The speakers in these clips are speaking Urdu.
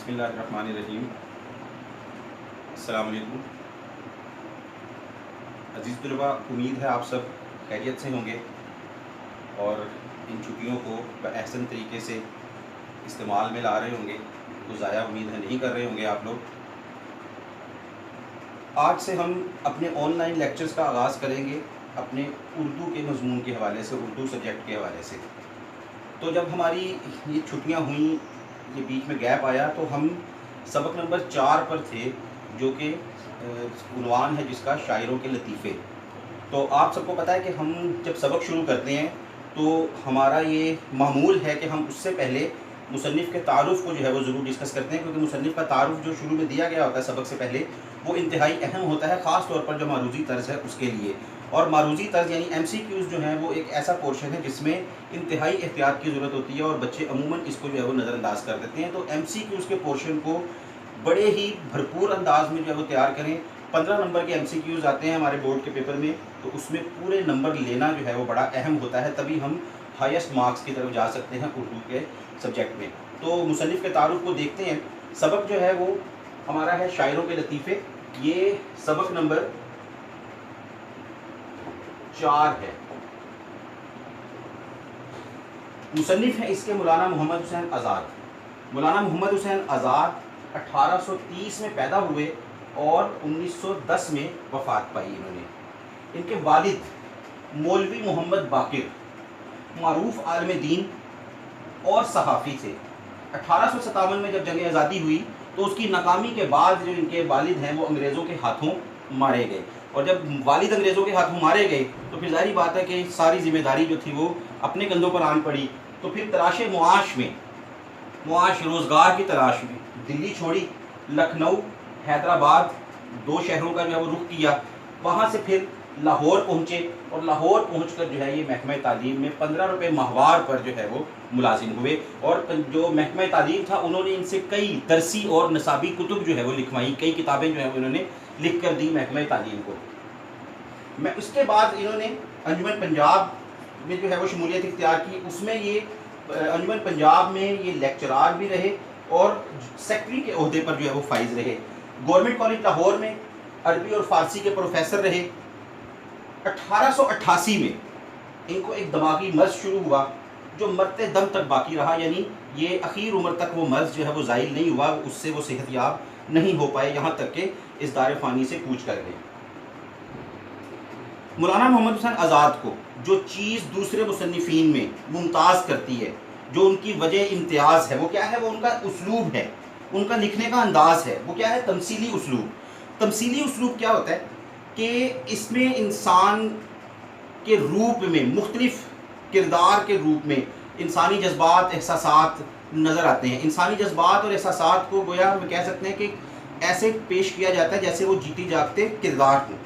بسم اللہ الرحمن الرحیم۔ السلام علیکم عزیز طلباء، امید ہے آپ سب خیریت سے ہوں گے اور ان چھٹیوں کو بأحسن طریقے سے استعمال میں لا رہے ہوں گے، کو ضائع امید ہے نہیں کر رہے ہوں گے آپ لوگ۔ آج سے ہم اپنے آن لائن لیکچرز کا آغاز کریں گے اپنے اردو کے مضمون کے حوالے سے، اردو سبجیکٹ کے حوالے سے۔ تو جب ہماری یہ چھٹیاں ہوئیں، یہ بیچ میں گیپ آیا، تو ہم سبق نمبر 4 پر تھے، جو کہ عنوان ہے جس کا شاعروں کے لطیفے۔ تو آپ سب کو پتہ ہے کہ ہم جب سبق شروع کرتے ہیں تو ہمارا یہ معمول ہے کہ ہم اس سے پہلے مصنف کے تعارف کو جو ہے وہ ضرور ڈسکس کرتے ہیں، کیونکہ مصنف کا تعارف جو شروع میں دیا گیا ہوتا ہے سبق سے پہلے، وہ انتہائی اہم ہوتا ہے، خاص طور پر جو معروضی طرز ہے اس کے لیے۔ اور معروضی طرز یعنی ایم سی کیوز جو ہیں وہ ایک ایسا پورشن ہے جس میں انتہائی احتیاط کی ضرورت ہوتی ہے اور بچے عموماً اس کو جو ہے وہ نظر انداز کر دیتے ہیں۔ تو ایم سی کیوز کے پورشن کو بڑے ہی بھرپور انداز میں جو ہے وہ تیار کریں۔ 15 نمبر کے ایم سی کیوز آتے ہیں ہمارے بورڈ کے پیپر میں، تو اس میں پورے نمبر لینا جو ہے وہ بڑا اہم ہوتا ہے، تبھی ہم ہائیسٹ مارکس کی طرف جا سکتے ہیں اردو کے سبجیکٹ میں۔ تو مصنف کے تعارف کو دیکھتے ہیں۔ سبق جو ہے وہ ہمارا ہے شاعروں کے لطیفے، یہ سبق نمبر 4 ہے۔ مصنف ہے اس کے مولانا محمد حسین آزاد۔ مولانا محمد حسین آزاد 1830 میں پیدا ہوئے اور 1910 میں وفات پائی انہوں نے۔ ان کے والد مولوی محمد باقر معروف عالم دین اور صحافی تھے۔ 1857 میں جب جنگ آزادی ہوئی تو اس کی ناکامی کے بعد جو ان کے والد ہیں وہ انگریزوں کے ہاتھوں مارے گئے، اور جب والد انگریزوں کے ہاتھوں مارے گئے تو پھر ظاہری بات ہے کہ ساری ذمہ داری جو تھی وہ اپنے کندھوں پر آن پڑی۔ تو پھر تلاش معاش روزگار کی تلاش میں دلی چھوڑی، لکھنؤ، حیدرآباد، 2 شہروں کا جو ہے وہ رخ کیا۔ وہاں سے پھر لاہور پہنچے اور لاہور پہنچ کر جو ہے یہ محکمہ تعلیم میں 15 روپے ماہوار پر جو ہے وہ ملازم ہوئے، اور جو محکمہ تعلیم تھا انہوں نے ان سے کئی درسی اور نصابی کتب جو ہے وہ لکھوائیں، کئی کتابیں جو ہے وہ انہوں نے لکھ کر دی محکمہ تعلیم کو۔ اس کے بعد انہوں نے انجمن پنجاب میں جو ہے وہ شمولیت اختیار کی۔ اس میں یہ انجمن پنجاب میں یہ لیکچرار بھی رہے اور سیکرٹری کے عہدے پر جو ہے وہ فائز رہے۔ گورنمنٹ کالج لاہور میں عربی اور فارسی کے پروفیسر رہے۔ 1888 میں ان کو ایک دماغی مرض شروع ہوا جو مرتے دم تک باقی رہا، یعنی یہ اخیر عمر تک وہ مرض جو ہے وہ زائل نہیں ہوا، اس سے وہ صحت یاب نہیں ہو پائے، یہاں تک کہ اس دار فانی سے کوچ کر گئے۔ مولانا محمد حسین آزاد کو جو چیز دوسرے مصنفین میں ممتاز کرتی ہے، جو ان کی وجہ امتیاز ہے، وہ کیا ہے؟ وہ ان کا اسلوب ہے، ان کا لکھنے کا انداز ہے۔ وہ کیا ہے؟ تمثیلی اسلوب۔ تمثیلی اسلوب کیا ہوتا ہے کہ اس میں انسان کے روپ میں، مختلف کردار کے روپ میں انسانی جذبات، احساسات نظر آتے ہیں۔ انسانی جذبات اور احساسات کو گویا ہم کہہ سکتے ہیں کہ ایسے پیش کیا جاتا ہے جیسے وہ جیتے جاگتے کردار ہوں۔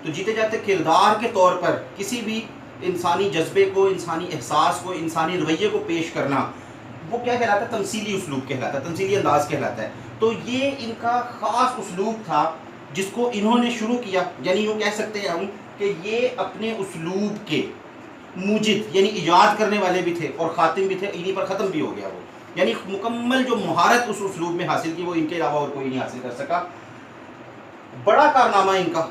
تو جیتے جاگتے کردار کے طور پر کسی بھی انسانی جذبے کو، انسانی احساس کو، انسانی رویے کو پیش کرنا، وہ کیا کہلاتا ہے؟ تمثیلی اسلوب کہلاتا ہے، تمثیلی انداز کہلاتا ہے۔ تو یہ ان کا خاص اسلوب تھا جس کو انہوں نے شروع کیا، یعنی یوں کہہ سکتے ہیں ہم کہ یہ اپنے اسلوب کے موجد یعنی ایجاد کرنے والے بھی تھے اور خاتم بھی تھے، انہی پر ختم بھی ہو گیا وہ، یعنی مکمل جو مہارت اس اسلوب میں حاصل کی وہ ان کے علاوہ اور کوئی نہیں حاصل کر سکا۔ بڑا کارنامہ ان کا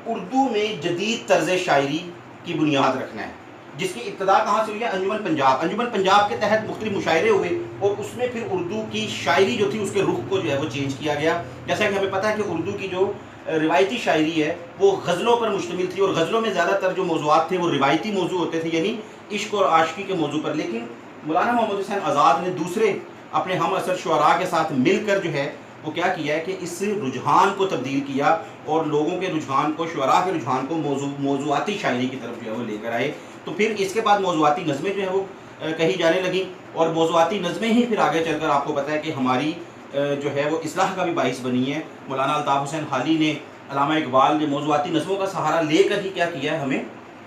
اردو میں جدید طرز شاعری کی بنیاد رکھنا ہے، جس کی ابتدا کہاں سے ہوئی ہے؟ انجمن پنجاب۔ انجمن پنجاب کے تحت مختلف مشاعرے ہوئے اور اس میں پھر اردو کی شاعری جو تھی اس کے رخ کو جو ہے وہ چینج کیا گیا۔ جیسا کہ ہمیں پتہ ہے کہ اردو کی جو روایتی شاعری ہے وہ غزلوں پر مشتمل تھی، اور غزلوں میں زیادہ تر جو موضوعات تھے وہ روایتی موضوع ہوتے تھے، یعنی عشق اور عاشقی کے موضوع پر۔ لیکن مولانا محمد حسین آزاد نے دوسرے اپنے ہم اثر شعراء کے ساتھ مل کر جو ہے وہ کیا کیا ہے کہ اس رجحان کو تبدیل کیا اور لوگوں کے رجحان کو، شعراء کے رجحان کو موضوعاتی شاعری کی طرف جو ہے وہ لے کر آئے۔ تو پھر اس کے بعد موضوعاتی نظمیں جو ہے وہ کہی جانے لگیں، اور موضوعاتی نظمیں ہی پھر آگے چل کر آپ کو پتہ ہے کہ ہماری جو ہے وہ اصلاح کا بھی باعث بنی ہے۔ مولانا الطاف حسین حالی نے، علامہ اقبال نے موضوعاتی نظموں کا سہارا لے کر ہی کیا کیا ہے؟ ہمیں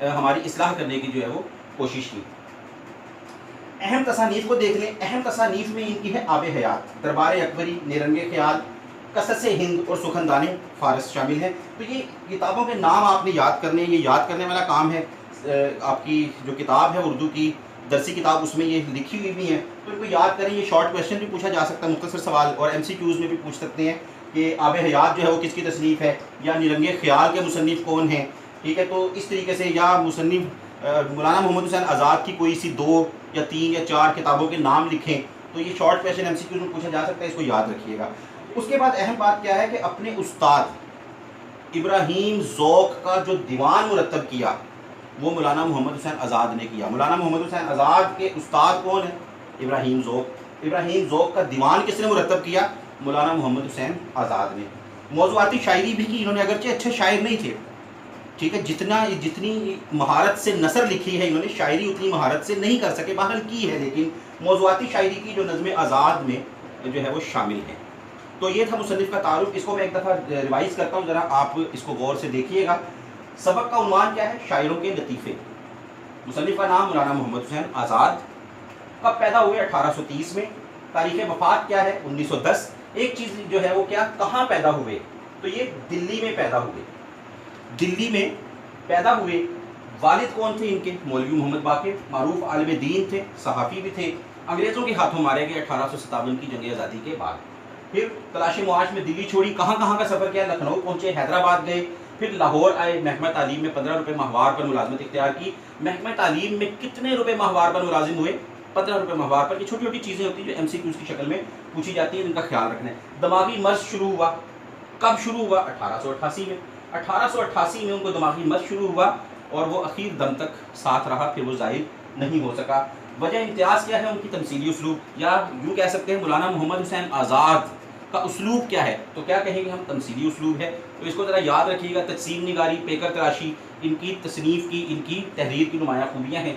ہماری اصلاح کرنے کی جو ہے وہ کوشش کی۔ اہم تصانیف کو دیکھ لیں۔ اہم تصانیف میں ان کی ہے آب حیات، دربار اکبری، نیرنگ خیال، قصص ہند اور سخندان فارس شامل ہیں۔ تو یہ کتابوں کے نام آپ نے یاد کرنے، یہ یاد کرنے والا کام ہے۔ آپ کی جو کتاب ہے اردو کی درسی کتاب اس میں یہ لکھی ہوئی بھی ہیں، تو ان کو یاد کریں. یہ شارٹ کویشچن بھی پوچھا جا سکتا ہے، مختصر سوال، اور ایم سی کیوز میں بھی پوچھ سکتے ہیں کہ آب حیات جو ہے وہ کس کی تصنیف ہے، یا نیرنگ خیال کے مصنف کون ہیں. ٹھیک ہے، تو اس طریقے سے یا مصنف مولانا محمد حسین آزاد کی کوئی سی 2 یا 3 یا 4 کتابوں کے نام لکھیں. تو یہ short question M C Qs میں پوچھا جا سکتا ہے، اس کو یاد رکھیے گا. اس کے بعد اہم بات کیا ہے کہ اپنے استاد ابراہیم ذوق کا جو دیوان مرتب کیا وہ مولانا محمد حسین آزاد نے کیا. مولانا محمد حسین آزاد کے استاد کون ہیں؟ ابراہیم ذوق. ابراہیم ذوق کا دیوان کس نے مرتب کیا؟ مولانا محمد حسین آزاد نے. موضوعاتی شاعری بھی کی انہوں نے، اگرچہ اچھے شاعر نہیں تھے. ٹھیک ہے، جتنی مہارت سے نثر لکھی ہے انہوں نے، شاعری اتنی مہارت سے نہیں کر سکے، بہرحال کی ہے، لیکن موضوعاتی شاعری کی جو نظم آزاد میں جو ہے وہ شامل ہے. تو یہ تھا مصنف کا تعارف. اس کو میں ایک دفعہ ریوائز کرتا ہوں، ذرا آپ اس کو غور سے دیکھیے گا. سبق کا عنوان کیا ہے؟ شاعروں کے لطیفے. مصنف کا نام مولانا محمد حسین آزاد. کب پیدا ہوئے؟ 1830 میں. تاریخ وفات کیا ہے؟ 1910. ایک چیز جو ہے وہ کیا، کہاں پیدا ہوئے؟ تو یہ دلی میں پیدا ہوئے. دلی میں پیدا ہوئے. والد کون تھے ان کے؟ مولوی محمد باقر، معروف عالم دین تھے، صحافی بھی تھے. انگریزوں کے ہاتھوں مارے گئے 1857 کی جنگ آزادی کے بعد. پھر تلاش معاش میں دلی چھوڑی. کہاں کہاں کا سفر کیا؟ لکھنؤ پہنچے، حیدرآباد گئے، پھر لاہور آئے. محکمہ تعلیم میں 15 روپے ماہوار پر ملازمت اختیار کی. محکمہ تعلیم میں کتنے روپے ماہوار پر ملازم ہوئے؟ 15 روپے ماہوار پر. یہ چھوٹی چھوٹی چیزیں ہوتی ہیں جو ایم سی کیوز کی شکل میں پوچھی جاتی ہیں، ان کا خیال رکھنا ہے. دماغی مرض شروع ہوا. کب شروع ہوا؟ 1888 میں. 1888 میں ان کو دماغی مرض شروع ہوا اور وہ اخیر دم تک ساتھ رہا، پھر وہ ظاہر نہیں ہو سکا. وجہ امتیاز کیا ہے؟ ان کی تمثیلی اسلوب، یا یوں کہہ سکتے ہیں مولانا محمد حسین آزاد کا اسلوب کیا ہے؟ تو کیا کہیں گے ہم؟ تمثیلی اسلوب ہے. تو اس کو ذرا یاد رکھیے گا. تقسیم نگاری، پیکر تراشی، ان کی تصنیف کی، ان کی تحریر کی نمایاں خوبیاں ہیں.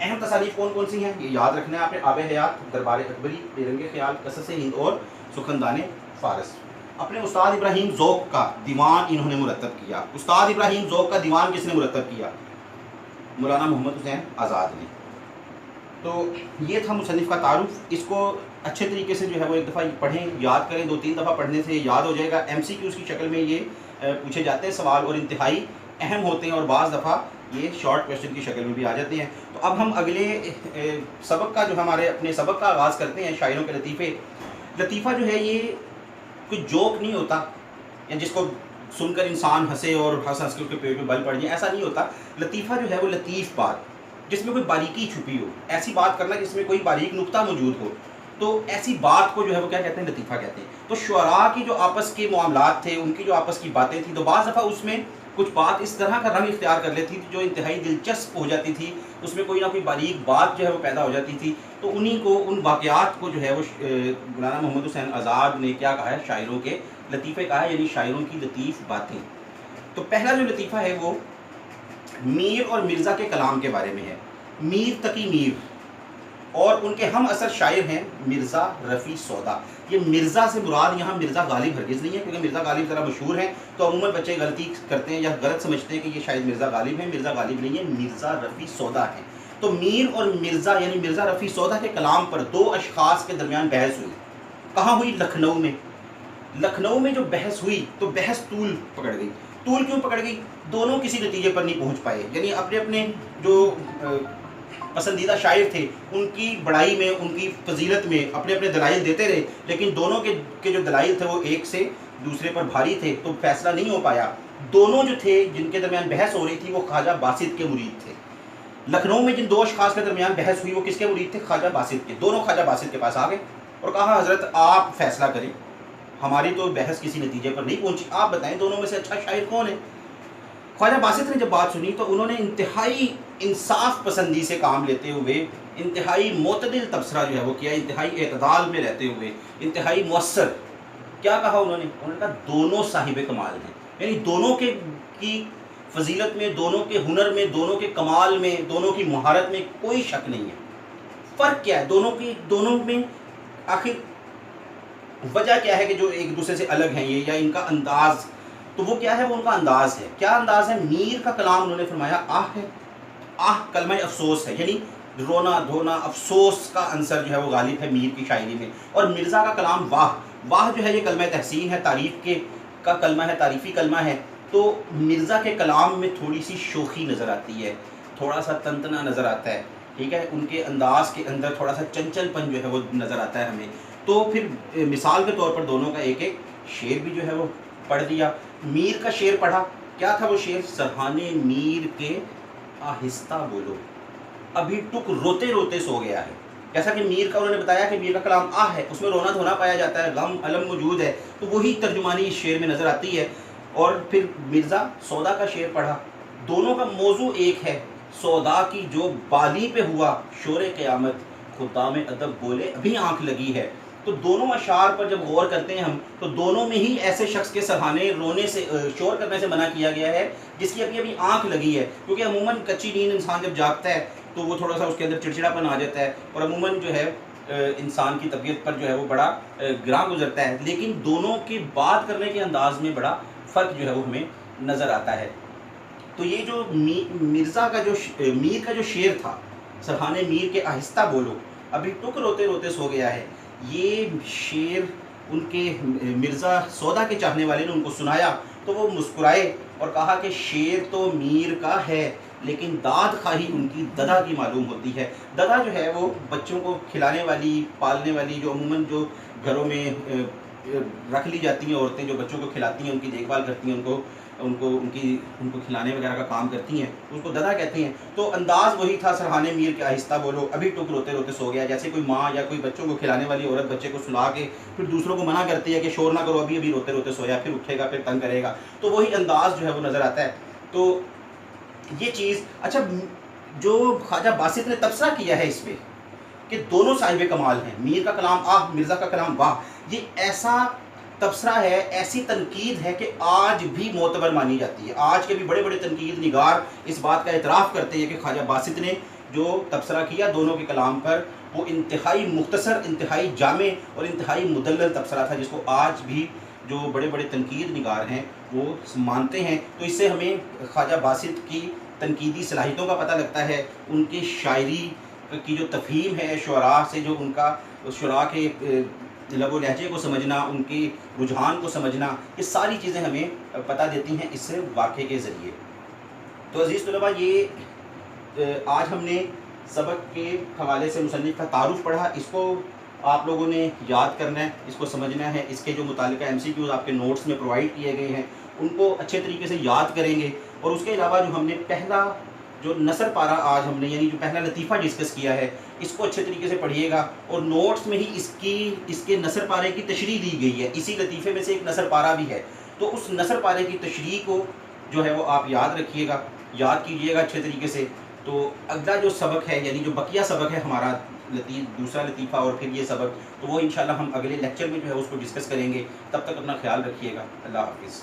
اہم تصانیف کون کون سی ہیں یہ یاد رکھنا ہے آپ نے. آب حیات، دربار اکبری، نیرنگ خیال، قصص ہند اور سخندان فارس. اپنے استاد ابراہیم ذوق کا دیوان انہوں نے مرتب کیا. استاد ابراہیم ذوق کا دیوان کس نے مرتب کیا؟ مولانا محمد حسین آزاد نے. تو یہ تھا مصنف کا تعارف. اس کو اچھے طریقے سے جو ہے وہ ایک دفعہ پڑھیں، یاد کریں. 2-3 دفعہ پڑھنے سے یاد ہو جائے گا. ایم سی کیوز کی شکل میں یہ پوچھے جاتے ہیں سوال، اور انتہائی اہم ہوتے ہیں، اور بعض دفعہ یہ شارٹ کویشچن کی شکل میں بھی آ جاتے ہیں. تو اب ہم اگلے سبق کا جو ہمارے اپنے سبق کا آغاز کرتے ہیں. شاعروں کے لطیفے. لطیفہ جو ہے یہ کوئی جوک نہیں ہوتا، یا جس کو سن کر انسان ہنسے اور ہنس ہنس کے اس کے پیٹ میں بل پڑ جائے، ایسا نہیں ہوتا. لطیفہ جو ہے وہ لطیف بات، جس میں کوئی باریکی چھپی ہو. ایسی بات کرنا جس میں کوئی باریک نقطہ موجود ہو، تو ایسی بات کو جو ہے وہ کیا کہتے ہیں؟ لطیفہ کہتے ہیں. تو شعراء کی جو آپس کے معاملات تھے، ان کی جو آپس کی باتیں تھیں، تو بعض دفعہ اس میں کچھ بات اس طرح کا رنگ اختیار کر لیتی تھی جو انتہائی دلچسپ ہو جاتی تھی. اس میں کوئی نہ کوئی باریک بات جو ہے وہ پیدا ہو جاتی تھی. تو انہی کو، ان واقعات کو جو ہے وہ مولانا محمد حسین آزاد نے کیا کہا ہے؟ شاعروں کے لطیفے کہا ہے، یعنی شاعروں کی لطیف باتیں. تو پہلا جو لطیفہ ہے وہ میر اور مرزا کے کلام کے بارے میں ہے. میر تقی میر، اور ان کے ہم اثر شاعر ہیں مرزا رفیع سودا. یہ مرزا سے مراد یہاں مرزا غالب ہرگز نہیں ہے، کیونکہ مرزا غالب ذرا مشہور ہیں، تو عموماً بچے غلطی کرتے ہیں یا غلط سمجھتے ہیں کہ یہ شاید مرزا غالب ہیں. مرزا غالب نہیں ہے، مرزا رفیع سودا ہے. تو میر اور مرزا یعنی مرزا رفیع سودا کے کلام پر 2 اشخاص کے درمیان بحث ہوئی. کہاں ہوئی؟ لکھنؤ میں. لکھنؤ میں جو بحث ہوئی تو بحث طول پکڑ گئی. طول کیوں پکڑ گئی؟ دونوں کسی نتیجے پر نہیں پہنچ پائے. یعنی اپنے اپنے جو پسندیدہ شاعر تھے ان کی بڑائی میں، ان کی فضیلت میں اپنے اپنے دلائل دیتے رہے، لیکن دونوں کے جو دلائل تھے وہ ایک سے دوسرے پر بھاری تھے، تو فیصلہ نہیں ہو پایا. دونوں جو تھے جن کے درمیان بحث ہو رہی تھی وہ خواجہ باسط کے مرید تھے. لکھنؤ میں جن 2 اشخاص کے درمیان بحث ہوئی وہ کس کے مرید تھے؟ خواجہ باسط کے. دونوں خواجہ باسط کے پاس آ گئے اور کہا حضرت آپ فیصلہ کریں، ہماری تو بحث کسی نتیجے پر نہیں پہنچی، آپ بتائیں دونوں میں سے اچھا شاعر کون ہے؟ خواجہ باسط نے جب بات سنی تو انہوں نے انتہائی انصاف پسندی سے کام لیتے ہوئے انتہائی معتدل تبصرہ جو ہے وہ کیا، انتہائی اعتدال میں رہتے ہوئے، انتہائی مؤثر. کیا کہا انہوں نے کہا دونوں صاحب کمال ہیں. یعنی دونوں کی فضیلت میں، دونوں کے ہنر میں، دونوں کے کمال میں، دونوں کی مہارت میں کوئی شک نہیں ہے. فرق کیا ہے دونوں میں؟ آخر وجہ کیا ہے کہ جو ایک دوسرے سے الگ ہیں یہ، یا ان کا انداز؟ تو وہ کیا ہے؟ وہ ان کا انداز ہے. کیا انداز ہے؟ میر کا کلام انہوں نے فرمایا آہ ہے. آہ کلمہ افسوس ہے، یعنی رونا دھونا، افسوس کا عنصر جو ہے وہ غالب ہے میر کی شاعری میں. اور مرزا کا کلام واہ. واہ جو ہے یہ کلمہ تحسین ہے، تعریف کا کلمہ ہے، تعریفی کلمہ ہے. تو مرزا کے کلام میں تھوڑی سی شوخی نظر آتی ہے، تھوڑا سا تنتنا نظر آتا ہے. ٹھیک ہے، ان کے انداز کے اندر تھوڑا سا چنچل پن جو ہے وہ نظر آتا ہے ہمیں. تو پھر مثال کے طور پر دونوں کا ایک ایک شعر بھی جو ہے وہ پڑھ دیا. میر کا شعر پڑھا. کیا تھا وہ شعر؟ سرہانے میر کے آہستہ بولو، ابھی ٹک روتے روتے سو گیا ہے. جیسا کہ میر کا انہوں نے بتایا کہ میر کا کلام ہے، اس میں رونا دھونا پایا جاتا ہے، غم الم موجود ہے، تو وہی ترجمانی اس شعر میں نظر آتی ہے. اور پھر مرزا سودا کا شعر پڑھا. دونوں کا موضوع ایک ہے، سودا کی جو بالی پہ ہوا شور قیامت، خدام ادب بولے ابھی آنکھ لگی ہے. تو دونوں اشعار پر جب غور کرتے ہیں ہم، تو دونوں میں ہی ایسے شخص کے سرہانے رونے سے شور کرنے سے منع کیا گیا ہے جس کی ابھی آنکھ لگی ہے. کیونکہ عموماً کچی نیند انسان جب جاگتا ہے تو وہ تھوڑا سا اس کے اندر چڑچڑاپن آ جاتا ہے، اور عموماً جو ہے انسان کی طبیعت پر جو ہے وہ بڑا گراں گزرتا ہے. لیکن دونوں کی بات کرنے کے انداز میں بڑا فرق جو ہے وہ ہمیں نظر آتا ہے. تو یہ جو مرزا کا جو میر کا جو شعر تھا، سرہانے میر کے آہستہ بولو ابھی ٹک روتے روتے سو گیا ہے، یہ شعر ان کے مرزا سودا کے چاہنے والے نے ان کو سنایا تو وہ مسکرائے اور کہا کہ شعر تو میر کا ہے لیکن داد خواہی ان کی ددا کی معلوم ہوتی ہے. ددا جو ہے وہ بچوں کو کھلانے والی، پالنے والی، جو عموماً جو گھروں میں رکھ لی جاتی ہیں عورتیں جو بچوں کو کھلاتی ہیں، ان کی دیکھ بھال کرتی ہیں، ان کو کھلانے وغیرہ کا کام کرتی ہیں، اس کو ددا کہتے ہیں. تو انداز وہی تھا، سرہانے میر کے آہستہ بولو ابھی ٹک روتے روتے سو گیا. جیسے کوئی ماں یا کوئی بچوں کو کھلانے والی عورت بچے کو سلا کے پھر دوسروں کو منع کرتی ہے کہ شور نہ کرو، ابھی روتے روتے سویا، پھر اٹھے گا، پھر تنگ کرے گا. تو وہی انداز جو ہے وہ نظر آتا ہے. تو یہ چیز اچھا، جو خواجہ باسط نے تبصرہ کیا ہے اس پہ کہ دونوں صاحب کمال ہیں، میر کا کلام مرزا کا کلام واہ، یہ ایسا تبصرہ ہے، ایسی تنقید ہے کہ آج بھی معتبر مانی جاتی ہے. آج کے بھی بڑے بڑے تنقید نگار اس بات کا اعتراف کرتے ہیں کہ خواجہ باسط نے جو تبصرہ کیا دونوں کے کلام پر، وہ انتہائی مختصر، انتہائی جامع اور انتہائی مدلل تبصرہ تھا، جس کو آج بھی جو بڑے بڑے تنقید نگار ہیں وہ مانتے ہیں. تو اس سے ہمیں خواجہ باسط کی تنقیدی صلاحیتوں کا پتہ لگتا ہے، ان کی شاعری کی جو تفہیم ہے شعراء سے، جو ان کا شعراء کے لب و لہجے کو سمجھنا، ان کی رجحان کو سمجھنا، یہ ساری چیزیں ہمیں پتہ دیتی ہیں اس واقعے کے ذریعے. تو عزیز طلباء، یہ آج ہم نے سبق کے حوالے سے مصنف کا تعارف پڑھا. اس کو آپ لوگوں نے یاد کرنا ہے، اس کو سمجھنا ہے. اس کے جو متعلقہ MCQs آپ کے نوٹس میں پرووائڈ کیے گئے ہیں ان کو اچھے طریقے سے یاد کریں گے. اور اس کے علاوہ جو ہم نے پہلا جو نثر پارہ آج ہم نے یعنی جو پہلا لطیفہ ڈسکس کیا ہے، اس کو اچھے طریقے سے پڑھیے گا. اور نوٹس میں ہی اس کے نثر پارے کی تشریح دی گئی ہے. اسی لطیفے میں سے ایک نثر پارہ بھی ہے. تو اس نثر پارے کی تشریح کو جو ہے وہ آپ یاد رکھیے گا، یاد کیجیے گا اچھے طریقے سے. تو اگلا جو سبق ہے، یعنی جو بقیہ سبق ہے ہمارا، دوسرا لطیفہ اور پھر یہ سبق، تو وہ انشاءاللہ ہم اگلے لیکچر میں جو ہے اس کو ڈسکس کریں گے. تب تک اپنا خیال رکھیے گا. اللہ حافظ.